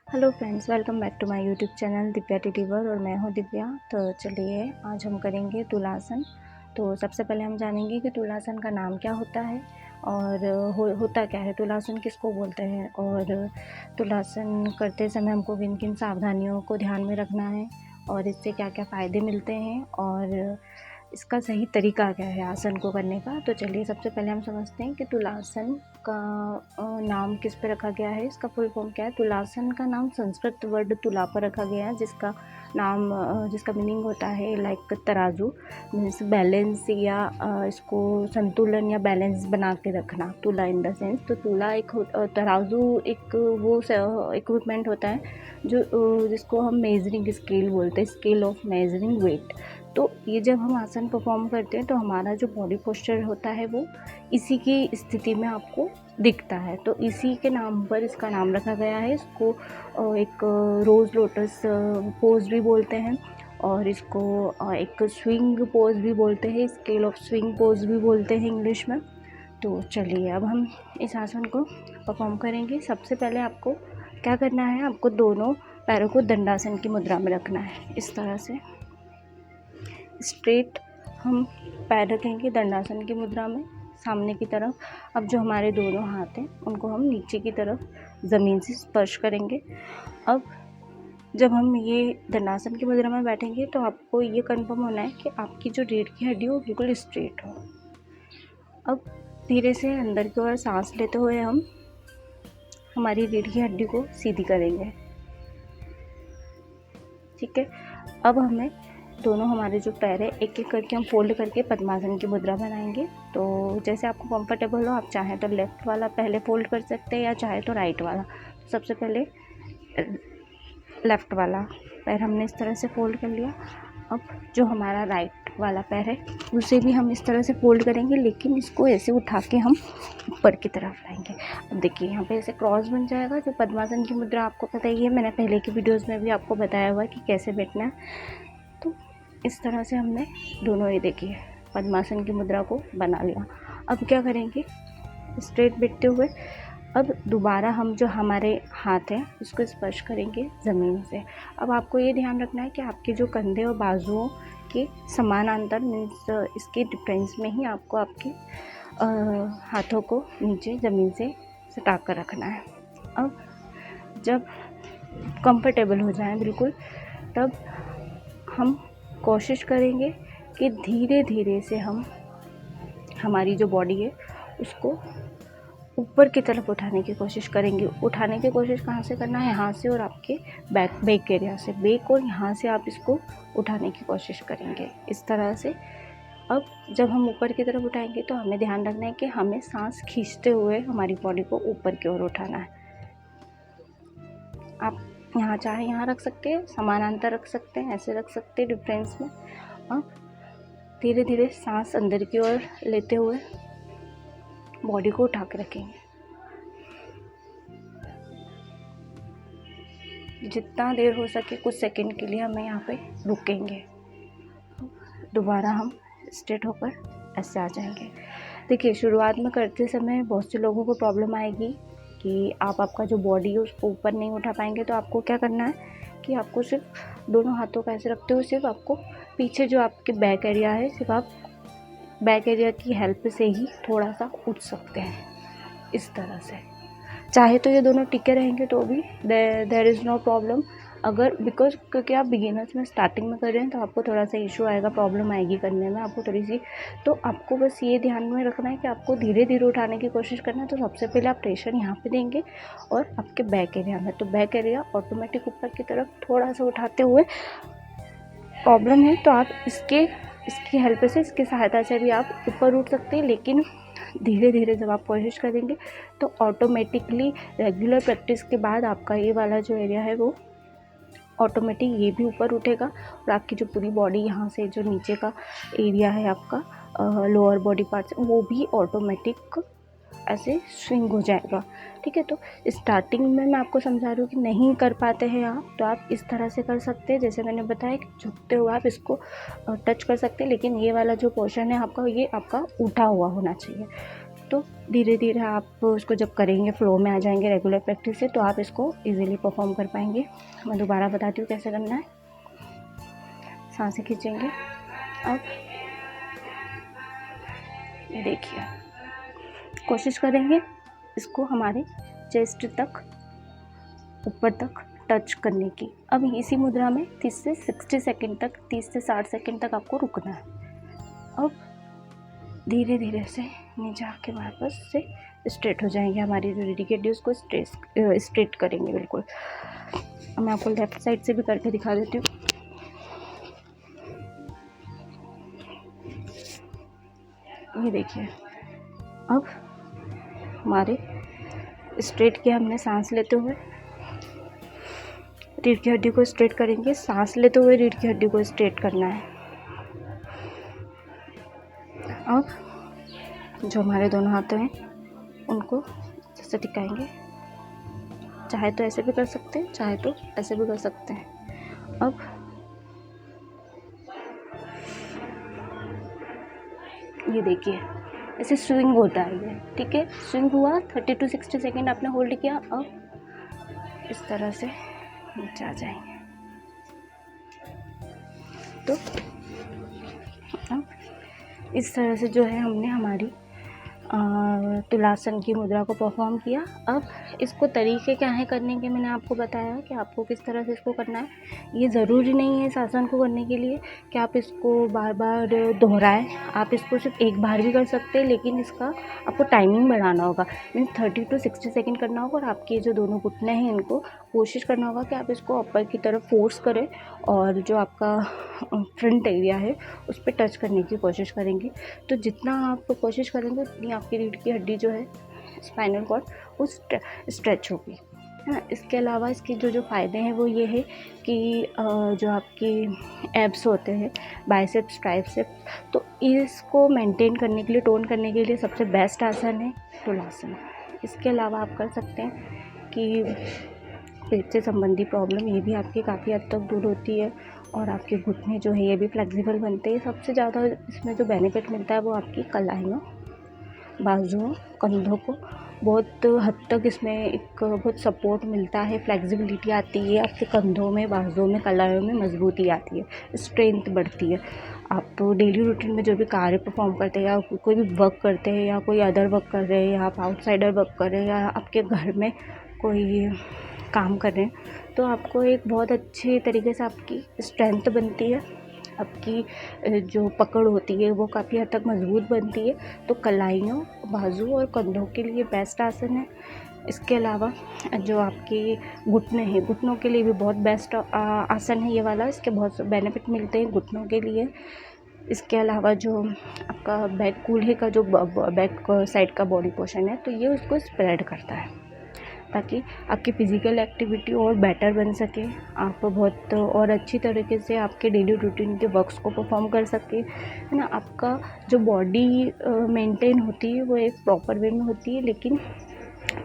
Hello friends, welcome back to my YouTube channel Divya टिलीवर और मैं हूँ दिव्या। तो चलिए आज हम करेंगे तुलासन। तो सबसे पहले हम जानेंगे कि तुलासन का नाम क्या होता है और होता क्या है, तुलासन किसको बोलते हैं और तुलासन करते समय हमको किन किन सावधानियों को ध्यान में रखना है और इससे क्या क्या फ़ायदे मिलते हैं और इसका सही तरीका क्या है आसन को करने का। तो चलिए सबसे पहले हम समझते हैं कि तुलासन का नाम किस पे रखा गया है, इसका फुल फॉर्म क्या है। तुलासन का नाम संस्कृत वर्ड तुला पर रखा गया है, जिसका नाम जिसका मीनिंग होता है लाइक तराजू, मीन्स बैलेंस या इसको संतुलन या बैलेंस बना के रखना। तुला इन द सेंस, तो तुला एक तराजू एक वो इक्विपमेंट होता है जो जिसको हम मेजरिंग स्केल बोलते हैं, स्केल ऑफ मेजरिंग वेट। तो ये जब हम आसन परफॉर्म करते हैं तो हमारा जो बॉडी पोस्चर होता है वो इसी की स्थिति में आपको दिखता है। तो इसी के नाम पर इसका नाम रखा गया है। इसको एक रोज़ लोटस पोज भी बोलते हैं और इसको एक स्विंग पोज भी बोलते हैं, स्केल ऑफ स्विंग पोज भी बोलते हैं इंग्लिश में। तो चलिए अब हम इस आसन को परफॉर्म करेंगे। सबसे पहले आपको क्या करना है, आपको दोनों पैरों को दंडासन की मुद्रा में रखना है। इस तरह से स्ट्रेट हम पैर रखेंगे दंडासन की मुद्रा में सामने की तरफ। अब जो हमारे दोनों हाथ हैं उनको हम नीचे की तरफ ज़मीन से स्पर्श करेंगे। अब जब हम ये दंडासन की मुद्रा में बैठेंगे तो आपको ये कंफर्म होना है कि आपकी जो रीढ़ की हड्डी हो बिल्कुल स्ट्रेट हो। अब धीरे से अंदर की ओर सांस लेते हुए हम हमारी रीढ़ की हड्डी को सीधी करेंगे। ठीक है, अब हमें दोनों हमारे जो पैर है एक एक करके हम फोल्ड करके पद्मासन की मुद्रा बनाएंगे। तो जैसे आपको कंफर्टेबल हो, आप चाहें तो लेफ़्ट वाला पहले फोल्ड कर सकते हैं या चाहे तो राइट वाला। सबसे पहले लेफ़्ट वाला पैर हमने इस तरह से फोल्ड कर लिया। अब जो हमारा राइट वाला पैर है उसे भी हम इस तरह से फोल्ड करेंगे, लेकिन इसको ऐसे उठा के हम ऊपर की तरफ लाएंगे। अब देखिए यहाँ पे ऐसे क्रॉस बन जाएगा। जो पद्मासन की मुद्रा आपको पता ही है, मैंने पहले की वीडियोज़ में भी आपको बताया हुआ है कि कैसे बैठना है। तो इस तरह से हमने दोनों ये देखिए पद्मासन की मुद्रा को बना लिया। अब क्या करेंगे, स्ट्रेट बैठते हुए अब दोबारा हम जो हमारे हाथ हैं उसको स्पर्श करेंगे ज़मीन से। अब आपको ये ध्यान रखना है कि आपके जो कंधे और बाजुओं के समानांतर, मीन्स इसके डिफरेंस में ही आपको आपके हाथों को नीचे ज़मीन से सटा कर रखना है। अब जब कंफर्टेबल हो जाएं बिल्कुल, तब हम कोशिश करेंगे कि धीरे धीरे से हम हमारी जो बॉडी है उसको ऊपर की तरफ उठाने की कोशिश करेंगे। उठाने की कोशिश कहाँ से करना है, यहाँ से और आपके बैक एरिया से, बैक और यहाँ से आप इसको उठाने की कोशिश करेंगे इस तरह से। अब जब हम ऊपर की तरफ उठाएंगे तो हमें ध्यान रखना है कि हमें सांस खींचते हुए हमारी बॉडी को ऊपर की ओर उठाना है। आप यहाँ चाहे यहाँ रख सकते हैं, समानांतर रख सकते हैं, ऐसे रख सकते हैं डिफरेंस में। अब धीरे धीरे सांस अंदर की ओर लेते हुए बॉडी को उठा के रखेंगे। जितना देर हो सके कुछ सेकंड के लिए हमें यहाँ पे रुकेंगे। दोबारा हम स्ट्रेट होकर ऐसे आ जाएंगे। देखिए शुरुआत में करते समय बहुत से लोगों को प्रॉब्लम आएगी कि आपका जो बॉडी है उसको ऊपर नहीं उठा पाएंगे। तो आपको क्या करना है कि आपको सिर्फ दोनों हाथों का ऐसे रखते हुए सिर्फ आपको पीछे जो आपके बैक एरिया है, सिर्फ आप बैक एरिया की हेल्प से ही थोड़ा सा उठ सकते हैं इस तरह से। चाहे तो ये दोनों टिके रहेंगे तो भी देयर इज़ नो प्रॉब्लम। अगर बिकॉज क्योंकि आप बिगिनर्स में स्टार्टिंग में कर रहे हैं तो आपको थोड़ा सा इशू आएगा, प्रॉब्लम आएगी करने में आपको थोड़ी सी। तो आपको बस ये ध्यान में रखना है कि आपको धीरे धीरे उठाने की कोशिश करना है। तो सबसे पहले आप प्रेशर यहाँ पे देंगे और आपके बैक एरिया में, तो बैक एरिया ऑटोमेटिक ऊपर की तरफ थोड़ा सा उठाते हुए। प्रॉब्लम है तो आप इसकी हेल्प से, इसकी सहायता से भी आप ऊपर उठ सकते हैं, लेकिन धीरे धीरे जब आप कोशिश करेंगे तो ऑटोमेटिकली रेगुलर प्रैक्टिस के बाद आपका ये वाला जो एरिया है वो ऑटोमेटिक ये भी ऊपर उठेगा और आपकी जो पूरी बॉडी यहाँ से जो नीचे का एरिया है आपका लोअर बॉडी पार्ट वो भी ऑटोमेटिक ऐसे स्विंग हो जाएगा। ठीक है, तो स्टार्टिंग में मैं आपको समझा रही हूँ कि नहीं कर पाते हैं आप, तो आप इस तरह से कर सकते हैं। जैसे मैंने बताया कि झुकते हुए आप इसको टच कर सकते हैं, लेकिन ये वाला जो पोर्शन है आपका, ये आपका उठा हुआ होना चाहिए। तो धीरे धीरे आप उसको जब करेंगे, फ्लो में आ जाएंगे रेगुलर प्रैक्टिस से, तो आप इसको इजीली परफॉर्म कर पाएंगे। मैं दोबारा बताती हूँ कैसे करना है। सांसें खींचेंगे। अब ये देखिए, कोशिश करेंगे इसको हमारे चेस्ट तक, ऊपर तक टच करने की। अब इसी मुद्रा में 30 से 60 सेकंड तक, 30 से 60 सेकंड तक आपको रुकना है। अब धीरे धीरे से नीचे आके वापस से स्ट्रेट हो जाएंगे। हमारी जो रीढ़ की हड्डी उसको स्ट्रेट करेंगे बिल्कुल। अब मैं आपको लेफ्ट साइड से भी करके दिखा देती हूँ। ये देखिए, अब हमारे स्ट्रेट किया हमने सांस लेते हुए। रीढ़ की हड्डी को स्ट्रेट करेंगे, सांस लेते हुए रीढ़ की हड्डी को स्ट्रेट करना है। अब जो हमारे दोनों हाथ हैं उनको जैसे टिकाएंगे, चाहे तो ऐसे भी कर सकते हैं, चाहे तो ऐसे भी कर सकते हैं। अब ये देखिए, ऐसे स्विंग होता है ये, ठीक है। स्विंग हुआ, 30 to 60 सेकेंड आपने होल्ड किया। अब इस तरह से नीचे आ जाएंगे। तो अब इस तरह से जो है हमने हमारी तुलासन की मुद्रा को परफॉर्म किया। अब इसको तरीके क्या है करने के, मैंने आपको बताया कि आपको किस तरह से इसको करना है। ये ज़रूरी नहीं है इस आसन को करने के लिए कि आप इसको बार बार दोहराएं। आप इसको सिर्फ एक बार भी कर सकते हैं, लेकिन इसका आपको टाइमिंग बढ़ाना होगा। मीन्स 30 to 60 सेकेंड करना होगा। और आपके जो दोनों घुटने हैं इनको कोशिश करना होगा कि आप इसको अपर की तरफ फोर्स करें और जो आपका फ्रंट एरिया है उस पर टच करने की कोशिश करेंगे। तो जितना आप कोशिश करेंगे उतनी आपकी रीढ़ की हड्डी जो है, स्पाइनल कॉर्ड, वो स्ट्रेच होगी, है ना। इसके अलावा इसके जो फ़ायदे हैं वो ये है कि जो आपकी एब्स होते हैं, बाइसेप्स, ट्राइसेप्स, तो इसको मेंटेन करने के लिए, टोन करने के लिए सबसे बेस्ट आसन है तुलासन। इसके अलावा आप कर सकते हैं कि पेट से संबंधी प्रॉब्लम ये भी आपकी काफ़ी हद तक दूर होती है और आपके घुटने जो है ये भी फ्लेक्सिबल बनते हैं। सबसे ज़्यादा इसमें जो बेनिफिट मिलता है वो आपकी कलाइयों, बाजुओं, कंधों को बहुत हद तक इसमें एक बहुत सपोर्ट मिलता है, फ्लेक्सिबिलिटी आती है आपके कंधों में, बाजुओं में, कलाइयों में मजबूती आती है, स्ट्रेंथ बढ़ती है। आप डेली रूटीन में जो भी कार्य परफॉर्म करते हैं या कोई भी वर्क करते हैं या कोई अदर वर्क कर रहे हैं या आप आउटसाइडर वर्क कर रहे हैं या आपके घर में कोई काम कर रहे हैं, तो आपको एक बहुत अच्छे तरीके से आपकी स्ट्रेंथ बनती है, आपकी जो पकड़ होती है वो काफ़ी हद तक मजबूत बनती है। तो कलाइयों, बाजू और कंधों के लिए बेस्ट आसन है। इसके अलावा जो आपके घुटने हैं, घुटनों के लिए भी बहुत बेस्ट आसन है ये वाला। इसके बहुत बेनिफिट मिलते हैं घुटनों के लिए। इसके अलावा जो आपका बैक कूल्हे का जो बैक साइड का बॉडी पोर्शन है, तो ये उसको स्प्रेड करता है ताकि आपकी फ़िज़िकल एक्टिविटी और बेटर बन सके, आप बहुत और अच्छी तरीके से आपके डेली रूटीन के वर्क्स को परफॉर्म कर सके, है ना। आपका जो बॉडी मेंटेन होती है वो एक प्रॉपर वे में होती है, लेकिन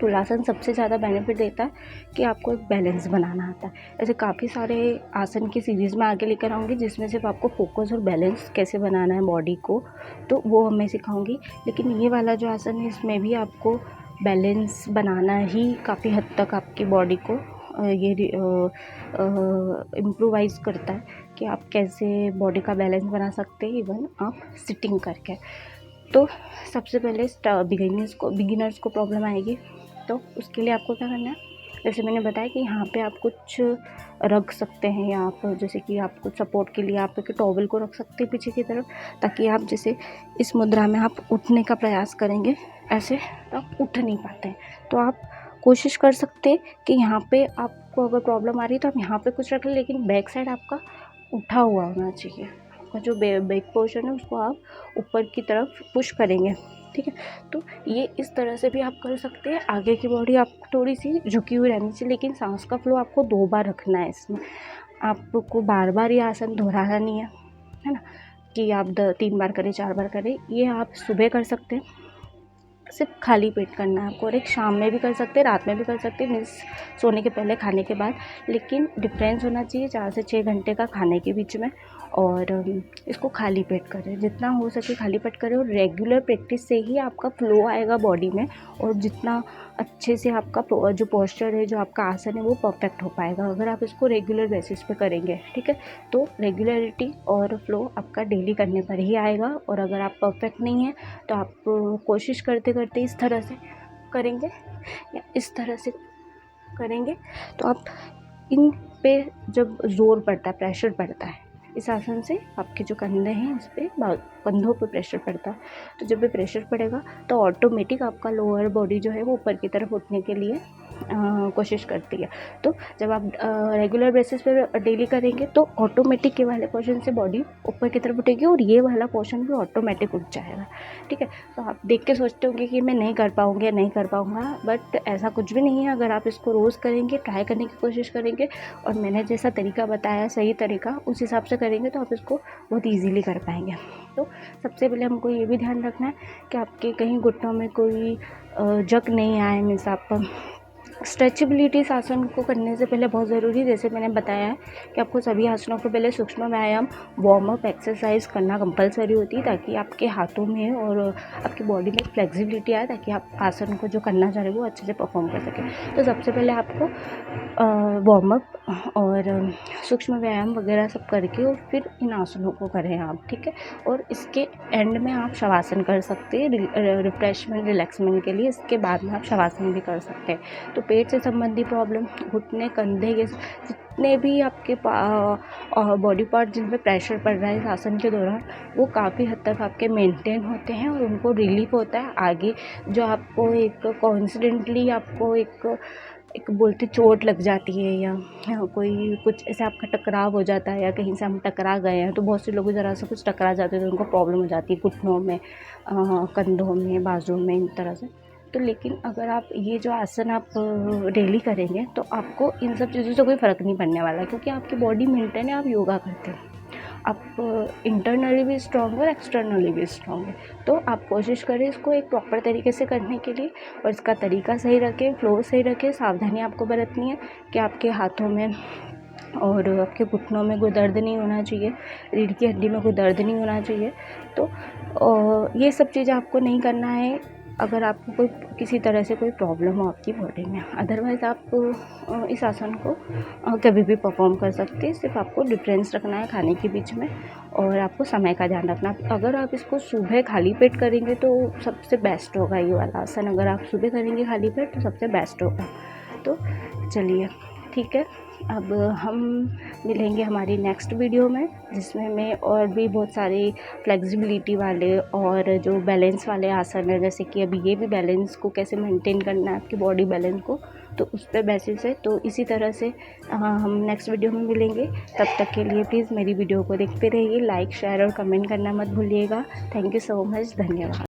तुलासन सबसे ज़्यादा बेनिफिट देता है कि आपको एक बैलेंस बनाना आता है। ऐसे काफ़ी सारे आसन की सीरीज़ में आगे लेकर आऊँगी जिसमें सिर्फ आपको फोकस और बैलेंस कैसे बनाना है बॉडी को, तो वो मैं सिखाऊँगी। लेकिन ये वाला जो आसन है इसमें भी आपको बैलेंस बनाना ही काफ़ी हद तक आपकी बॉडी को ये इम्प्रोवाइज़ करता है कि आप कैसे बॉडी का बैलेंस बना सकते हैं, इवन आप सिटिंग करके। तो सबसे पहले बिगिनर्स को प्रॉब्लम आएगी, तो उसके लिए आपको क्या करना है, जैसे मैंने बताया कि यहाँ पे आप कुछ रख सकते हैं या आप जैसे कि आप कुछ सपोर्ट के लिए आप एक टॉवल को रख सकते हैं पीछे की तरफ, ताकि आप जैसे इस मुद्रा में आप उठने का प्रयास करेंगे ऐसे तो आप उठ नहीं पाते हैं। तो आप कोशिश कर सकते हैं कि यहाँ पे आपको अगर प्रॉब्लम आ रही है तो आप यहाँ पे कुछ रख लें, लेकिन बैक साइड आपका उठा हुआ होना चाहिए। आपका जो बैक पोर्शन है उसको आप ऊपर की तरफ पुश करेंगे, ठीक है। तो ये इस तरह से भी आप कर सकते हैं। आगे की बॉडी आपको थोड़ी सी झुकी हुई रहनी चाहिए, लेकिन सांस का फ्लो आपको 2 बार रखना है इसमें। आपको बार बार ये आसन दोहराना नहीं है ना, कि आप 3 बार करें, 4 बार करें। ये आप सुबह कर सकते हैं, सिर्फ खाली पेट करना है आपको, और एक शाम में भी कर सकते हैं, रात में भी कर सकते हैं, मीन्स सोने के पहले, खाने के बाद, लेकिन डिफरेंस होना चाहिए 4 से 6 घंटे का खाने के बीच में। और इसको खाली पेट करें, जितना हो सके खाली पेट करें, और रेगुलर प्रैक्टिस से ही आपका फ्लो आएगा बॉडी में, और जितना अच्छे से आपका जो पोस्चर है, जो आपका आसन है, वो परफेक्ट हो पाएगा अगर आप इसको रेगुलर बेसिस पे करेंगे, ठीक है। तो रेगुलरिटी और फ्लो आपका डेली करने पर ही आएगा, और अगर आप परफेक्ट नहीं है तो आप कोशिश करते करते इस तरह से करेंगे या इस तरह से करेंगे, तो आप इन पे जब ज़ोर पड़ता है, प्रेशर पड़ता है, इस आसन से आपके जो कंधे हैं उस पर, कंधों पे प्रेशर पड़ता है, तो जब भी प्रेशर पड़ेगा तो ऑटोमेटिक आपका लोअर बॉडी जो है वो ऊपर की तरफ उठने के लिए कोशिश करती है। तो जब आप रेगुलर बेसिस पे डेली करेंगे तो ऑटोमेटिक ये वाले पोर्शन से बॉडी ऊपर की तरफ उठेगी, और ये वाला पोर्शन भी ऑटोमेटिक उठ जाएगा, ठीक है। तो आप देख के सोचते होंगे कि मैं नहीं कर पाऊँगी या नहीं कर पाऊँगा, बट ऐसा कुछ भी नहीं है। अगर आप इसको रोज़ करेंगे, ट्राई करने की कोशिश करेंगे, और मैंने जैसा तरीका बताया सही तरीका, उस हिसाब से करेंगे तो आप इसको बहुत ईजीली कर पाएंगे। तो सबसे पहले हमको ये भी ध्यान रखना है कि आपके कहीं घुटनों में कोई जक नहीं आए, मीन्स आप स्ट्रेचेबिलिटी इस आसन को करने से पहले बहुत ज़रूरी है। जैसे मैंने बताया है कि आपको सभी आसनों को पहले सूक्ष्म व्यायाम, वार्म अप एक्सरसाइज करना कंपलसरी होती है, ताकि आपके हाथों में और आपकी बॉडी में फ्लेक्सिबिलिटी आए, ताकि आप आसन को जो करना चाह रहे हो वो अच्छे से परफॉर्म कर सकें। तो सबसे पहले आपको वार्म अप और सूक्ष्म व्यायाम वगैरह सब करके और फिर इन आसनों को करें आप, ठीक है। और इसके एंड में आप शवासन कर सकते हैं रिफ्रेशमेंट, रिलैक्समेंट के लिए। इसके बाद में आप शवासन भी कर सकते हैं। तो पेट से संबंधी प्रॉब्लम, घुटने, कंधे, ये जितने भी आपके बॉडी पार्ट जिन पे प्रेशर पड़ रहा है इस आसन के दौरान, वो काफ़ी हद तक आपके मेंटेन होते हैं, और उनको रिलीफ होता है। आगे जो आपको एक कॉन्स्टेंटली आपको एक बोलते चोट लग जाती है, या कोई कुछ ऐसे आपका टकराव हो जाता है, या कहीं से हम टकरा गए हैं, तो बहुत से लोग ज़रा सा कुछ टकरा जाते हैं तो उनको प्रॉब्लम हो जाती है घुटनों में, कंधों में, बाजू में, इन तरह से। तो लेकिन अगर आप ये जो आसन आप डेली करेंगे तो आपको इन सब चीज़ों से कोई फ़र्क नहीं पड़ने वाला, क्योंकि आपकी बॉडी मेंटेन है, आप योगा करते हैं, आप इंटरनली भी स्ट्रॉन्ग और एक्सटर्नली भी स्ट्रॉन्ग है। तो आप कोशिश करें इसको एक प्रॉपर तरीके से करने के लिए, और इसका तरीका सही रखें, फ्लो सही रखें। सावधानी आपको बरतनी है कि आपके हाथों में और आपके घुटनों में कोई दर्द नहीं होना चाहिए, रीढ़ की हड्डी में कोई दर्द नहीं होना चाहिए। तो ये सब चीज़ें आपको नहीं करना है अगर आपको कोई किसी तरह से कोई प्रॉब्लम हो आपकी बॉडी में। अदरवाइज़ आप इस आसन को कभी भी परफॉर्म कर सकते हैं। सिर्फ आपको डिफरेंस रखना है खाने के बीच में, और आपको समय का ध्यान रखना। अगर आप इसको सुबह खाली पेट करेंगे तो सबसे बेस्ट होगा ये वाला आसन। अगर आप सुबह करेंगे खाली पेट तो सबसे बेस्ट होगा। तो चलिए, ठीक है, अब हम मिलेंगे हमारी नेक्स्ट वीडियो में, जिसमें मैं और भी बहुत सारे फ्लेक्सिबिलिटी वाले और जो बैलेंस वाले आसन है, जैसे कि अभी ये भी बैलेंस को कैसे मेंटेन करना है, आपकी बॉडी बैलेंस को, तो उस पर बेसिस है। तो इसी तरह से हम नेक्स्ट वीडियो में मिलेंगे। तब तक के लिए प्लीज़ मेरी वीडियो को देखते रहिए, लाइक, शेयर और कमेंट करना मत भूलिएगा। थैंक यू सो मच, धन्यवाद।